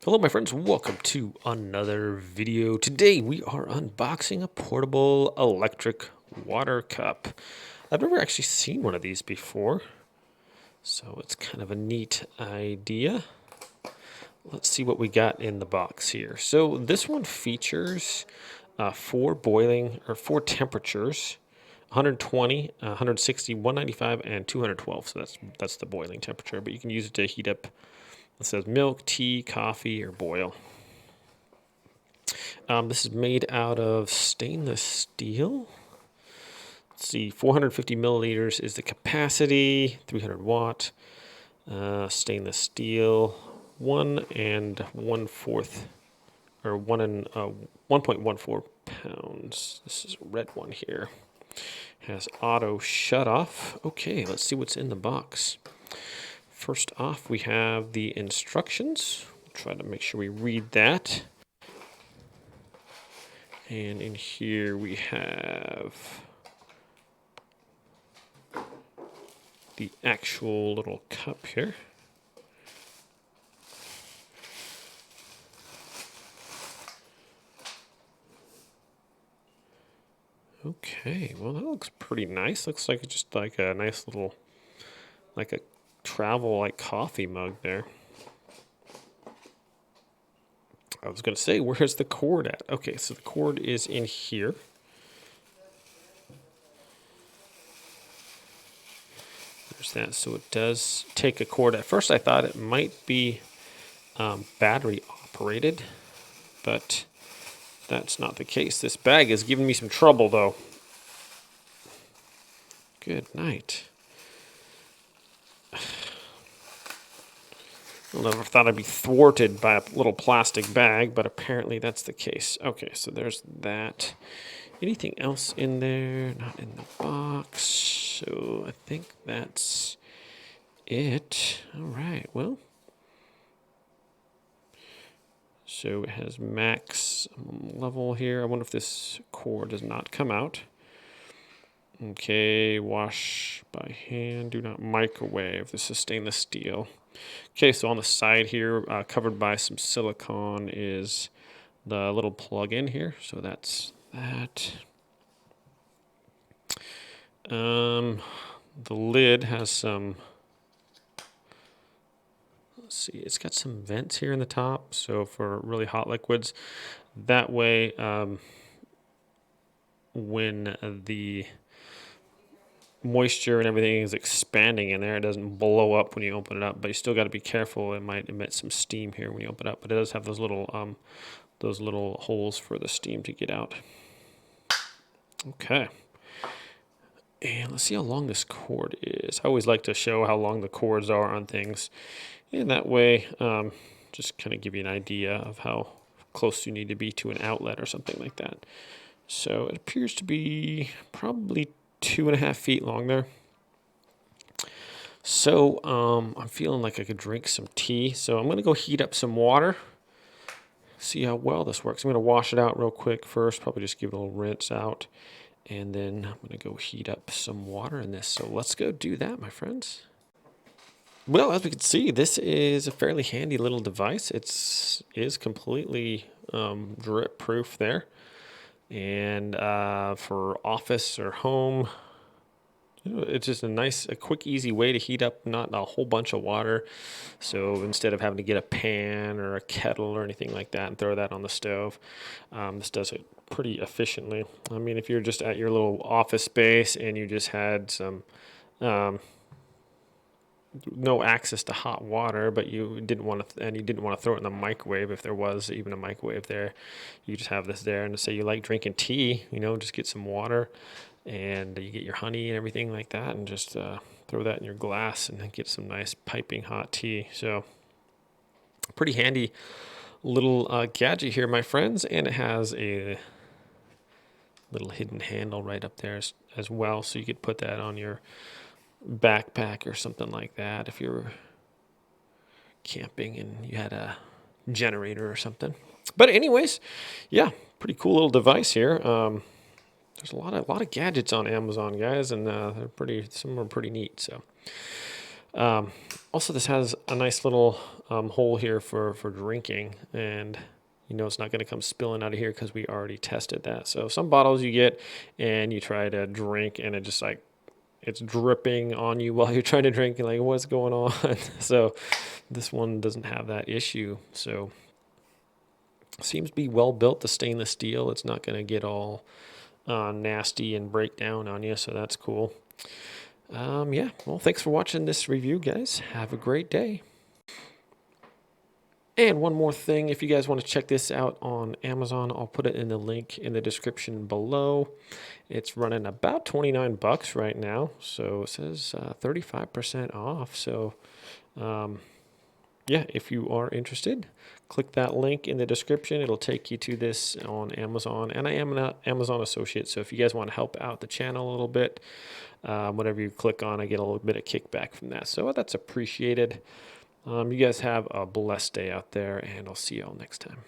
Hello my friends, welcome to another video. Today we are unboxing a portable electric water cup. I've never actually seen one of these before, so it's kind of a neat idea. Let's see what we got in the box here. So this one features four temperatures: 120, 160, 195, and 212. So that's the boiling temperature, but you can use it to heat up. It says milk, tea, coffee, or boil. This is made out of stainless steel. Let's see, 450 milliliters is the capacity, 300 watt, stainless steel, 1 1/4, or 1.14 pounds. This is a red one here. Has auto shut off. Okay, let's see what's in the box. First off, we have the instructions. We'll try to make sure we read that. And in here we have the actual little cup here. Okay, well that looks pretty nice. Looks like it's just like a nice little, like a travel like coffee mug there. I was gonna say, where's the cord at? Okay, so the cord is in here. There's that. So it does take a cord. At first I thought it might be battery operated, but that's not the case. This bag is giving me some trouble though. Good night. I never thought I'd be thwarted by a little plastic bag, but apparently that's the case. Okay, so there's that. Anything else in there? Not in the box. So I think that's it. All right, well. So it has max level here. I wonder if this cord does not come out. Okay, wash by hand. Do not microwave. This is stainless steel. Okay, so on the side here, covered by some silicone, is the little plug-in here. So that's that. The lid has some, let's see, it's got some vents here in the top. So for really hot liquids, that way, when the moisture and everything is expanding in there, it doesn't blow up when you open it up, but you still got to be careful. It might emit some steam here when you open it up, but it does have those little holes for the steam to get out. Okay, and let's see how long this cord is. I always like to show how long the cords are on things, and that way just kind of give you an idea of how close you need to be to an outlet or something like that. So it appears to be probably 2.5 feet long there. So I'm feeling like I could drink some tea. So I'm going to go heat up some water. See how well this works. I'm going to wash it out real quick first. Probably just give it a little rinse out. And then I'm going to go heat up some water in this. So let's go do that, my friends. Well, as we can see, this is a fairly handy little device. It is completely drip proof there. And for office or home, it's just a quick, easy way to heat up not a whole bunch of water. So instead of having to get a pan or a kettle or anything like that and throw that on the stove, this does it pretty efficiently. I mean, if you're just at your little office space and you just had some no access to hot water, but you didn't want to throw it in the microwave, if there was even a microwave there, you just have this there. And say you like drinking tea, just get some water and you get your honey and everything like that, and just throw that in your glass and then get some nice piping hot tea. So pretty handy little gadget here, my friends, and it has a little hidden handle right up there as well, so you could put that on your backpack or something like that if you're camping and you had a generator or something. But anyways, yeah, pretty cool little device here. There's a lot of gadgets on Amazon, guys, and some are pretty neat. So also this has a nice little hole here for drinking, and you know it's not going to come spilling out of here because we already tested that. So some bottles you get and you try to drink and it just like it's dripping on you while you're trying to drink and like what's going on. So this one doesn't have that issue. So seems to be well built, the stainless steel. It's not going to get all nasty and break down on you, so that's cool. Yeah, well, thanks for watching this review, guys. Have a great day. And one more thing, if you guys want to check this out on Amazon, I'll put it in the link in the description below. It's running about 29 bucks right now, so it says 35% off. So yeah, if you are interested, click that link in the description. It'll take you to this on Amazon, and I am an Amazon associate, so if you guys want to help out the channel a little bit, whatever you click on, I get a little bit of kickback from that, so that's appreciated. You guys have a blessed day out there, and I'll see y'all next time.